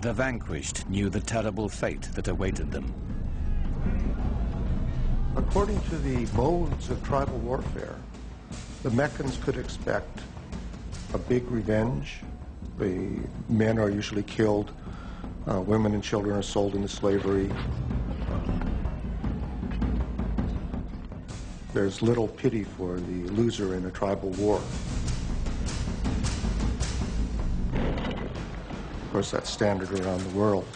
The vanquished knew the terrible fate that awaited them. According to the modes of tribal warfare, the Meccans could expect a big revenge. The men are usually killed, women and children are sold into slavery. There's little pity for the loser in a tribal war. Of course, that's standard around the world.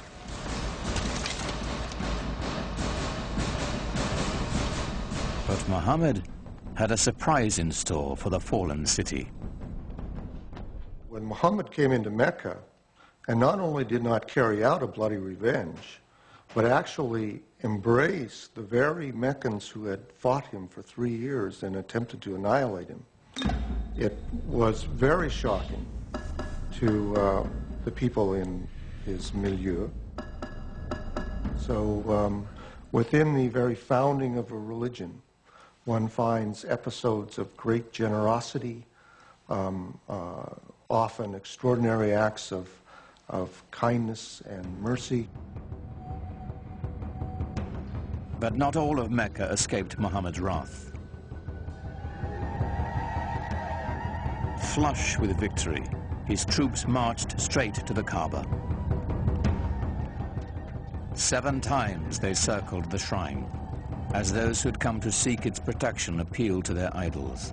But Muhammad had a surprise in store for the fallen city. When Muhammad came into Mecca, and not only did not carry out a bloody revenge, but actually embraced the very Meccans who had fought him for 3 years and attempted to annihilate him, it was very shocking to the people in his milieu. So within the very founding of a religion, one finds episodes of great generosity, often extraordinary acts of kindness and mercy. But not all of Mecca escaped Muhammad's wrath. Flush with victory, his troops marched straight to the Kaaba. 7 times they circled the shrine, as those who'd come to seek its protection appealed to their idols.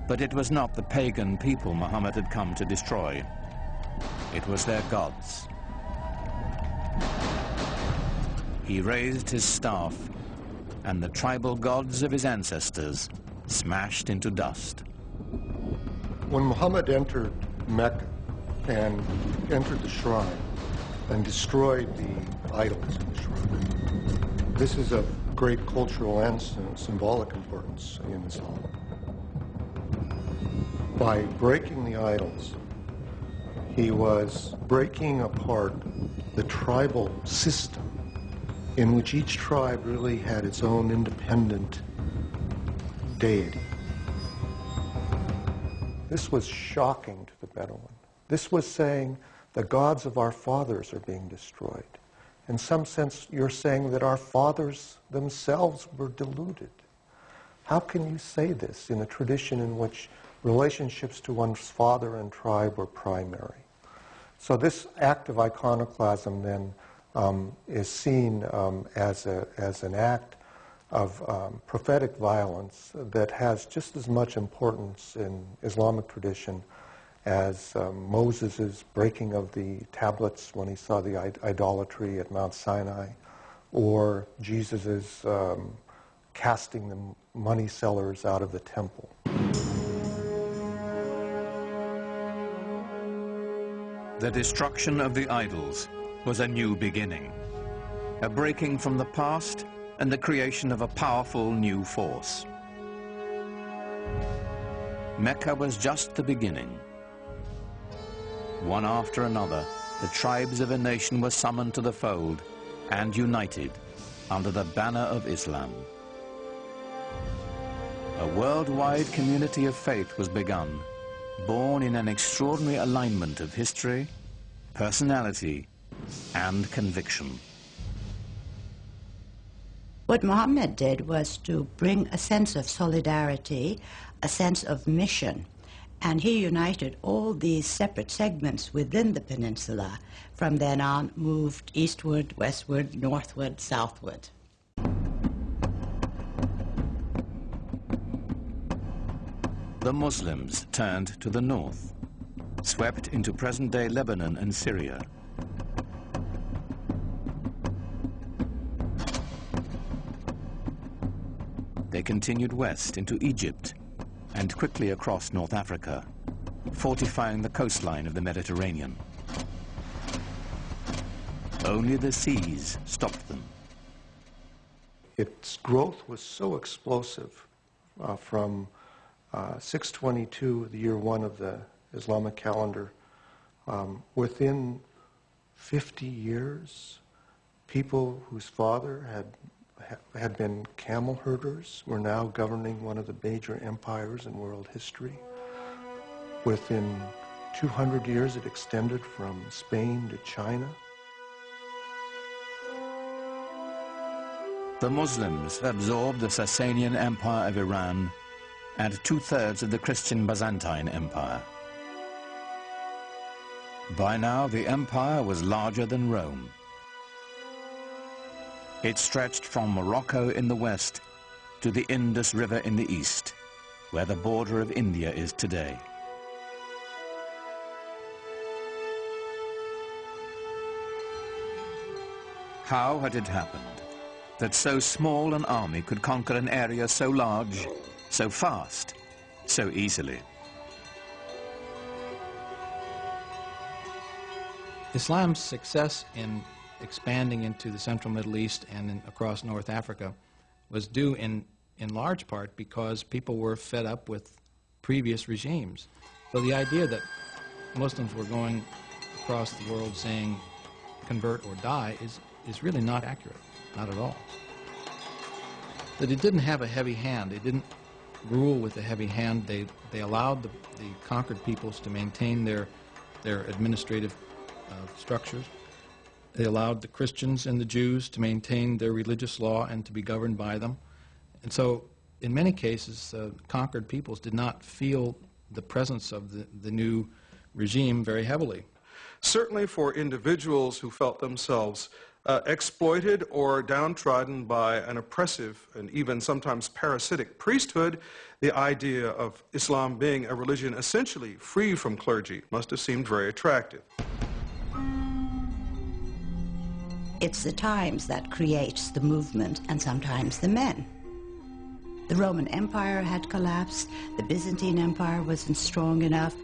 But it was not the pagan people Muhammad had come to destroy. It was their gods. He raised his staff, and the tribal gods of his ancestors smashed into dust. When Muhammad entered Mecca and entered the shrine and destroyed the idols in the shrine, this is of great cultural and symbolic importance in Islam. By breaking the idols, he was breaking apart the tribal system in which each tribe really had its own independent deity. This was shocking to the Bedouin. This was saying the gods of our fathers are being destroyed. In some sense, you're saying that our fathers themselves were deluded. How can you say this in a tradition in which relationships to one's father and tribe were primary? So this act of iconoclasm then is seen as an act of prophetic violence that has just as much importance in Islamic tradition as Moses' breaking of the tablets when he saw the idolatry at Mount Sinai, or Jesus' casting the money sellers out of the temple. The destruction of the idols was a new beginning, a breaking from the past and the creation of a powerful new force. Mecca was just the beginning. One after another, the tribes of a nation were summoned to the fold and united under the banner of Islam. A worldwide community of faith was begun, born in an extraordinary alignment of history, personality, and conviction. What Muhammad did was to bring a sense of solidarity, a sense of mission, and he united all these separate segments within the peninsula. From then on, moved eastward, westward, northward, southward. The Muslims turned to the north, swept into present-day Lebanon and Syria. They continued west into Egypt and quickly across North Africa, fortifying the coastline of the Mediterranean. Only the seas stopped them. Its growth was so explosive from 622, the year 1 of the Islamic calendar. Within 50 years, people whose father had been camel herders were now governing one of the major empires in world history. Within 200 years it extended from Spain to China. The Muslims absorbed the Sasanian Empire of Iran and 2/3 of the Christian Byzantine Empire. By now, the empire was larger than Rome. It stretched from Morocco in the west to the Indus River in the east, where the border of India is today. How had it happened that so small an army could conquer an area so large, so fast, so easily? Islam's success in expanding into the central Middle East and across North Africa was due in large part because people were fed up with previous regimes. So the idea that Muslims were going across the world saying convert or die is really not accurate, not at all. That it didn't have a heavy hand. It didn't rule with a heavy hand. They allowed the conquered peoples to maintain their administrative structures. They allowed the Christians and the Jews to maintain their religious law and to be governed by them. And so, in many cases, conquered peoples did not feel the presence of the new regime very heavily. Certainly for individuals who felt themselves exploited or downtrodden by an oppressive and even sometimes parasitic priesthood, the idea of Islam being a religion essentially free from clergy must have seemed very attractive. It's the times that creates the movement and sometimes the men. The Roman Empire had collapsed, the Byzantine Empire wasn't strong enough.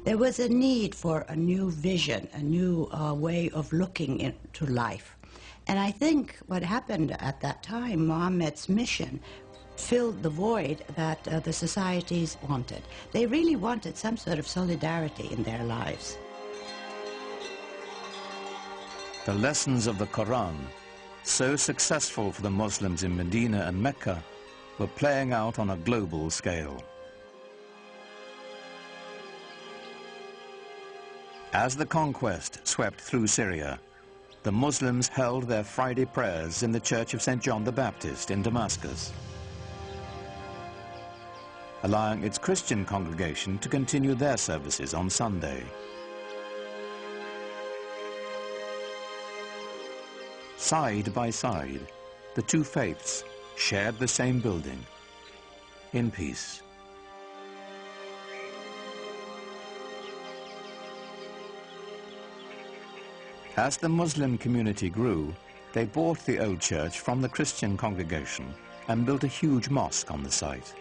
There was a need for a new vision, a new way of looking into life. And I think what happened at that time, Muhammad's mission, filled the void that the societies wanted. They really wanted some sort of solidarity in their lives. The lessons of the Quran, so successful for the Muslims in Medina and Mecca, were playing out on a global scale. As the conquest swept through Syria, the Muslims held their Friday prayers in the Church of St. John the Baptist in Damascus, allowing its Christian congregation to continue their services on Sunday. Side by side, the two faiths shared the same building, in peace. As the Muslim community grew, they bought the old church from the Christian congregation and built a huge mosque on the site.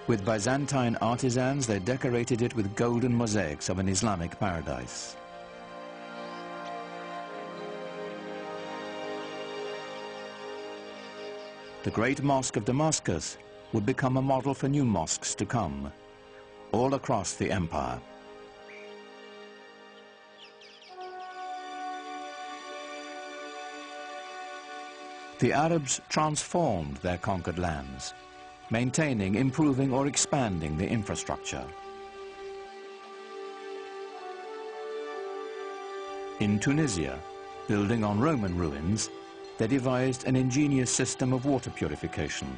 With Byzantine artisans, they decorated it with golden mosaics of an Islamic paradise. The great mosque of Damascus would become a model for new mosques to come, all across the empire. The Arabs transformed their conquered lands, maintaining, improving, or expanding the infrastructure. In Tunisia, building on Roman ruins, they devised an ingenious system of water purification,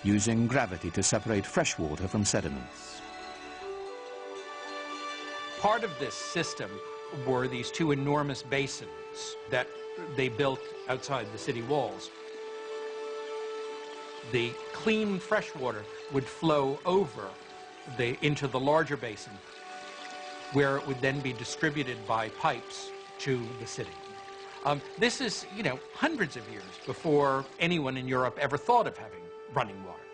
using gravity to separate fresh water from sediments. Part of this system were these two enormous basins that they built outside the city walls. The clean fresh water would flow over into the larger basin, where it would then be distributed by pipes to the city. This is, hundreds of years before anyone in Europe ever thought of having running water.